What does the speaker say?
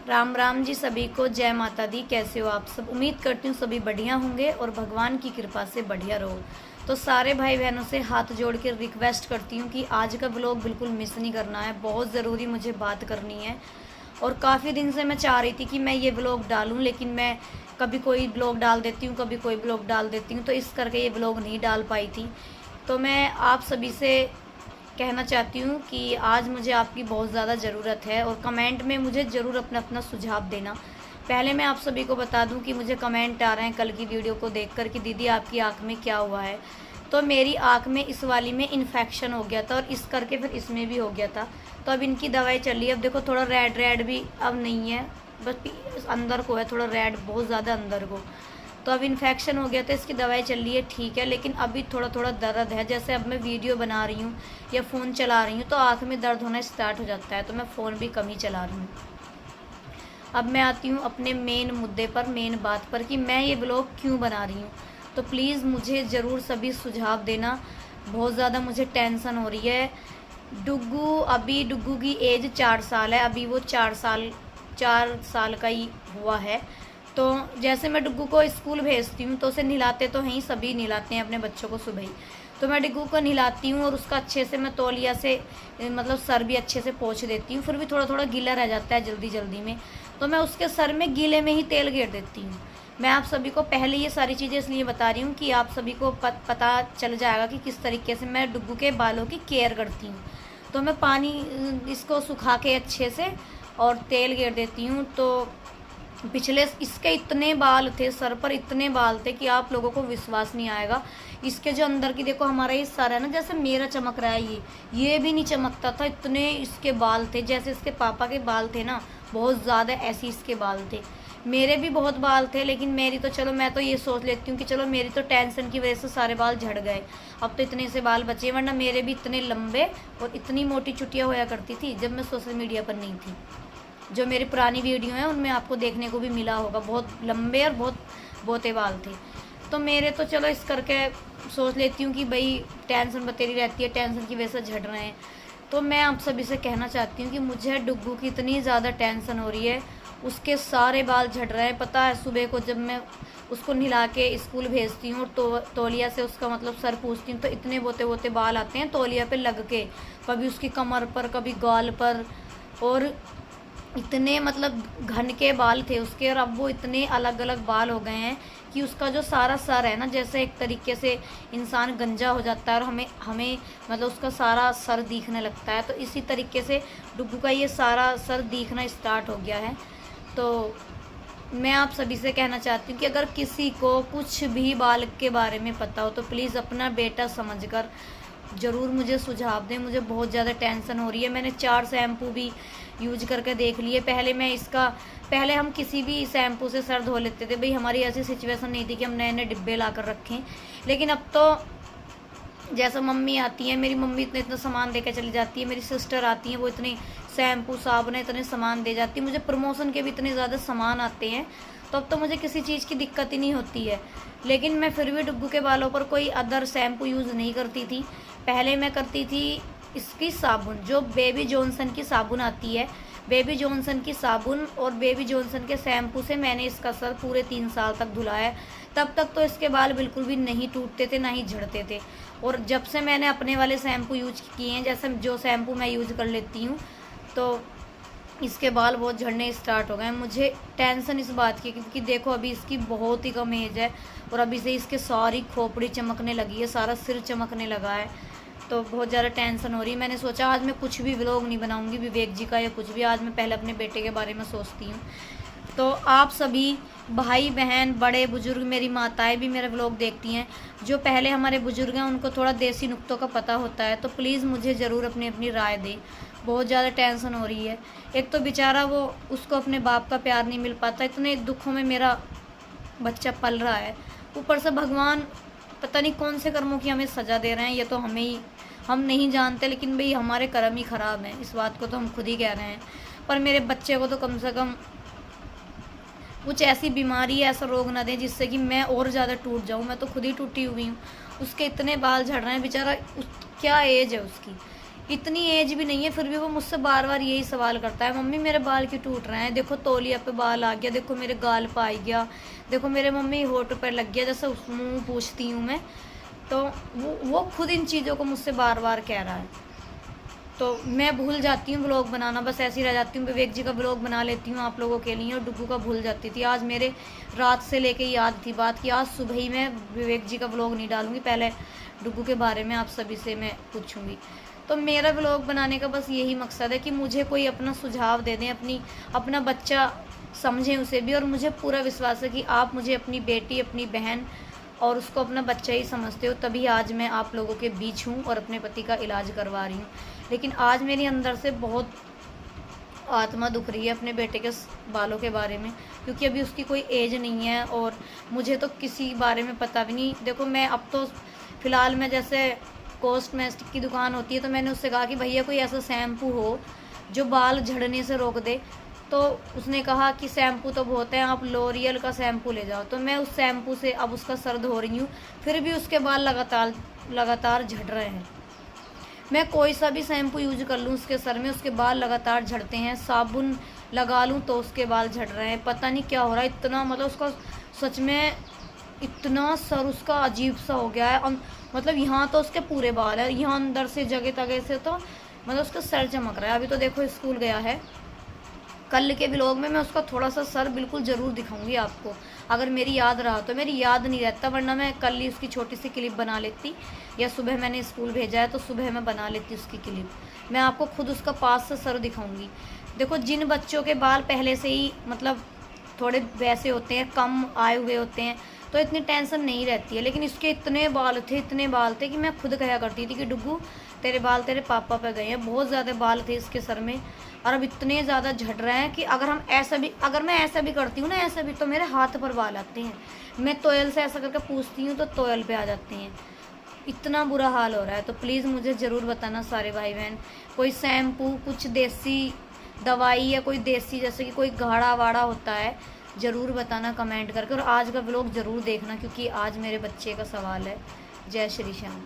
राम राम जी सभी को, जय माता दी। कैसे हो आप सब? उम्मीद करती हूँ सभी बढ़िया होंगे और भगवान की कृपा से बढ़िया रहो। तो सारे भाई बहनों से हाथ जोड़ के रिक्वेस्ट करती हूँ कि आज का ब्लॉग बिल्कुल मिस नहीं करना है। बहुत ज़रूरी मुझे बात करनी है और काफ़ी दिन से मैं चाह रही थी कि मैं ये ब्लॉग डालूँ, लेकिन मैं कभी कोई ब्लॉग डाल देती हूँ, कभी कोई ब्लॉग डाल देती हूँ, तो इस करके ये ब्लॉग नहीं डाल पाई थी। तो मैं आप सभी से कहना चाहती हूँ कि आज मुझे आपकी बहुत ज़्यादा ज़रूरत है और कमेंट में मुझे ज़रूर अपना अपना सुझाव देना। पहले मैं आप सभी को बता दूँ कि मुझे कमेंट आ रहे हैं कल की वीडियो को देखकर कि दीदी आपकी आँख में क्या हुआ है। तो मेरी आँख में इस वाली में इन्फेक्शन हो गया था और इस करके फिर इसमें भी हो गया था। तो अब इनकी दवाई चल रही है। अब देखो थोड़ा रेड रेड भी अब नहीं है, बस अंदर को है थोड़ा रेड, बहुत ज़्यादा अंदर को। तो अब इन्फेक्शन हो गया था, इसकी दवाई चल रही है, ठीक है, लेकिन अभी थोड़ा थोड़ा दर्द है। जैसे अब मैं वीडियो बना रही हूँ या फ़ोन चला रही हूँ तो आँख में दर्द होना स्टार्ट हो जाता है, तो मैं फ़ोन भी कम ही चला रही हूँ। अब मैं आती हूँ अपने मेन मुद्दे पर, मेन बात पर कि मैं ये ब्लॉग क्यों बना रही हूँ। तो प्लीज़ मुझे ज़रूर सभी सुझाव देना। बहुत ज़्यादा मुझे टेंशन हो रही है। डुग्गू की एज 4 साल है, अभी वो 4 साल का ही हुआ है। तो जैसे मैं डुग्गू को स्कूल भेजती हूँ तो उसे नहलाते तो हैं, सभी नहलाते हैं अपने बच्चों को सुबह ही। तो मैं डुग्गू को नहलाती हूँ और उसका अच्छे से मैं तौलिया से मतलब सर भी अच्छे से पोंछ देती हूँ। फिर भी थोड़ा थोड़ा गीला रह जाता है जल्दी जल्दी में, तो मैं उसके सर में गीले में ही तेल घेर देती हूँ। मैं आप सभी को पहले ये सारी चीज़ें इसलिए बता रही हूँ कि आप सभी को पता चल जाएगा कि किस तरीके से मैं डुग्गू के बालों की केयर करती हूँ। तो मैं पानी इसको सुखा के अच्छे से और तेल घेर देती हूँ। तो पिछले इसके इतने बाल थे, सर पर इतने बाल थे कि आप लोगों को विश्वास नहीं आएगा। इसके जो अंदर की देखो, हमारा ये सर है ना, जैसे मेरा चमक रहा है, ये भी नहीं चमकता था। इतने इसके बाल थे, जैसे इसके पापा के बाल थे ना, बहुत ज़्यादा ऐसे इसके बाल थे। मेरे भी बहुत बाल थे, लेकिन मेरी तो चलो, मैं तो ये सोच लेती हूँ कि चलो मेरी तो टेंशन की वजह से सारे बाल झड़ गए, अब तो इतने से बाल बचे, वरना मेरे भी इतने लंबे और इतनी मोटी चुटियाँ होया करती थी जब मैं सोशल मीडिया पर नहीं थी। जो मेरी पुरानी वीडियो हैं उनमें आपको देखने को भी मिला होगा, बहुत लंबे और बहुत बोते बाल थे। तो मेरे तो चलो इस करके सोच लेती हूँ कि भाई टेंशन बतेरी रहती है, टेंशन की वजह से झड़ रहे हैं। तो मैं आप सभी से कहना चाहती हूँ कि मुझे डुग्गू की इतनी ज़्यादा टेंशन हो रही है, उसके सारे बाल झड़ रहे हैं। पता है, सुबह को जब मैं उसको नहला के स्कूल भेजती हूँ और तौलिया से उसका मतलब सर पूछती हूँ तो इतने बोते बोते बाल आते हैं तौलिया पे लग के, कभी उसकी कमर पर, कभी गाल पर, और इतने मतलब घन के बाल थे उसके। और अब वो इतने अलग अलग बाल हो गए हैं कि उसका जो सारा सर है ना, जैसे एक तरीके से इंसान गंजा हो जाता है और हमें मतलब उसका सारा सर दिखने लगता है। तो इसी तरीके से डुग्गू का ये सारा सर दिखना स्टार्ट हो गया है। तो मैं आप सभी से कहना चाहती हूँ कि अगर किसी को कुछ भी बाल के बारे में पता हो तो प्लीज़ अपना बेटा समझकर ज़रूर मुझे सुझाव दें। मुझे बहुत ज़्यादा टेंशन हो रही है। मैंने 4 शैम्पू भी यूज करके देख लिए। पहले हम किसी भी शैम्पू से सर धो लेते थे, भाई हमारी ऐसी सिचुएशन नहीं थी कि हम नए नए डिब्बे ला कर रखें। लेकिन अब तो जैसा मम्मी आती है, मेरी मम्मी इतना सामान दे के चली जाती है, मेरी सिस्टर आती है, वो इतने शैम्पू साबुन इतने सामान दे जाती है, मुझे प्रमोशन के भी इतने ज़्यादा सामान आते हैं। तो अब तो मुझे किसी चीज़ की दिक्कत ही नहीं होती है। लेकिन मैं फिर भी डुग्गू के बालों पर कोई अदर शैम्पू यूज़ नहीं करती थी। पहले मैं करती थी इसकी साबुन, जो बेबी जॉनसन की साबुन आती है, बेबी जॉनसन की साबुन और बेबी जॉनसन के शैम्पू से मैंने इसका सर पूरे 3 साल तक धुलाया। तब तक तो इसके बाल बिल्कुल भी नहीं टूटते थे, ना ही झड़ते थे। और जब से मैंने अपने वाले शैम्पू यूज किए हैं, जैसे जो शैम्पू मैं यूज़ कर लेती हूँ, तो इसके बाल बहुत झड़ने स्टार्ट हो गए। मुझे टेंशन इस बात की क्योंकि देखो अभी इसकी बहुत ही कम एज है और अभी से इसके सारी खोपड़ी चमकने लगी है, सारा सिर चमकने लगा है। तो बहुत ज़्यादा टेंशन हो रही है। मैंने सोचा आज मैं कुछ भी व्लॉग नहीं बनाऊंगी विवेक जी का या कुछ भी, आज मैं पहले अपने बेटे के बारे में सोचती हूँ। तो आप सभी भाई बहन, बड़े बुजुर्ग, मेरी माताएं भी मेरे व्लॉग देखती हैं, जो पहले हमारे बुजुर्ग हैं उनको थोड़ा देसी नुक्तों का पता होता है, तो प्लीज़ मुझे ज़रूर अपनी अपनी राय दें। बहुत ज़्यादा टेंशन हो रही है। एक तो बेचारा वो, उसको अपने बाप का प्यार नहीं मिल पाता, इतने दुखों में मेरा बच्चा पल रहा है। ऊपर से भगवान पता नहीं कौन से कर्मों की हमें सज़ा दे रहे हैं, ये तो हम नहीं जानते, लेकिन भाई हमारे कर्म ही ख़राब हैं, इस बात को तो हम खुद ही कह रहे हैं। पर मेरे बच्चे को तो कम से कम कुछ ऐसी बीमारी, ऐसा रोग ना दें जिससे कि मैं और ज़्यादा टूट जाऊँ। मैं तो खुद ही टूटी हुई हूँ। उसके इतने बाल झड़ रहे हैं, बेचारा क्या एज है उसकी, इतनी एज भी नहीं है, फिर भी वो मुझसे बार बार यही सवाल करता है, मम्मी मेरे बाल क्यों टूट रहे हैं, देखो तौलिया पे बाल आ गया, देखो मेरे गाल पे आ गया, देखो मेरे मम्मी होठ पर लग गया, जैसे उस मुँह पूछती हूँ मैं। तो वो खुद इन चीज़ों को मुझसे बार बार कह रहा है। तो मैं भूल जाती हूँ व्लॉग बनाना, बस ऐसी रह जाती हूँ, विवेक जी का व्लॉग बना लेती हूँ आप लोगों के लिए, और डुग्गू का भूल जाती थी। आज मेरे रात से लेके याद थी बात कि आज सुबह ही मैं विवेक जी का व्लॉग नहीं डालूँगी, पहले डुग्गू के बारे में आप सभी से मैं पूछूँगी। तो मेरा व्लॉग बनाने का बस यही मकसद है कि मुझे कोई अपना सुझाव दे दें, अपना बच्चा समझें उसे भी, और मुझे पूरा विश्वास है कि आप मुझे अपनी बेटी, अपनी बहन और उसको अपना बच्चा ही समझते हो, तभी आज मैं आप लोगों के बीच हूँ और अपने पति का इलाज करवा रही हूँ। लेकिन आज मेरी अंदर से बहुत आत्मा दुख रही है अपने बेटे के बालों के बारे में, क्योंकि अभी उसकी कोई एज नहीं है और मुझे तो किसी बारे में पता भी नहीं। देखो मैं अब तो फ़िलहाल मैं जैसे कॉस्मेटिक की दुकान होती है, तो मैंने उससे कहा कि भैया कोई ऐसा शैम्पू हो जो बाल झड़ने से रोक दे, तो उसने कहा कि शैम्पू तो बहुत है, आप लॉरियल का शैम्पू ले जाओ। तो मैं उस शैम्पू से अब उसका सर धो रही हूँ, फिर भी उसके बाल लगातार झड़ रहे हैं। मैं कोई सा भी शैम्पू यूज कर लूँ उसके सर में, उसके बाल लगातार झड़ते हैं, साबुन लगा लूँ तो उसके बाल झड़ रहे हैं, पता नहीं क्या हो रहा है। इतना मतलब उसका सच में इतना सर उसका अजीब सा हो गया है, मतलब यहाँ तो उसके पूरे बाल है, यहाँ अंदर से जगह तगह से तो मतलब उसका सर चमक रहा है। अभी तो देखो स्कूल गया है, कल के व्लॉग में मैं उसका थोड़ा सा सर बिल्कुल ज़रूर दिखाऊंगी आपको, अगर मेरी याद रहा तो। मेरी याद नहीं रहता, वरना मैं कल ही उसकी छोटी सी क्लिप बना लेती, या सुबह मैंने स्कूल भेजा है तो सुबह मैं बना लेती उसकी क्लिप। मैं आपको खुद उसका पास से सर दिखाऊंगी। देखो जिन बच्चों के बाल पहले से ही मतलब थोड़े वैसे होते हैं, कम आए हुए होते हैं, तो इतनी टेंशन नहीं रहती है, लेकिन इसके इतने बाल थे कि मैं खुद कहा करती थी कि डुग्गू तेरे बाल तेरे पापा पे गए हैं, बहुत ज़्यादा बाल थे इसके सर में, और अब इतने ज़्यादा झड़ रहे हैं कि अगर मैं ऐसा भी करती हूँ ना, ऐसा भी, तो मेरे हाथ पर बाल आते हैं। मैं तोयल से ऐसा करके पूछती हूँ तो तोयल पे आ जाते हैं, इतना बुरा हाल हो रहा है। तो प्लीज़ मुझे ज़रूर बताना सारे भाई बहन, कोई शैम्पू, कुछ देसी दवाई या कोई देसी जैसे कि कोई गाढ़ा वाड़ा होता है, ज़रूर बताना कमेंट करके। और आज का व्लॉग ज़रूर देखना, क्योंकि आज मेरे बच्चे का सवाल है। जय श्री श्याम।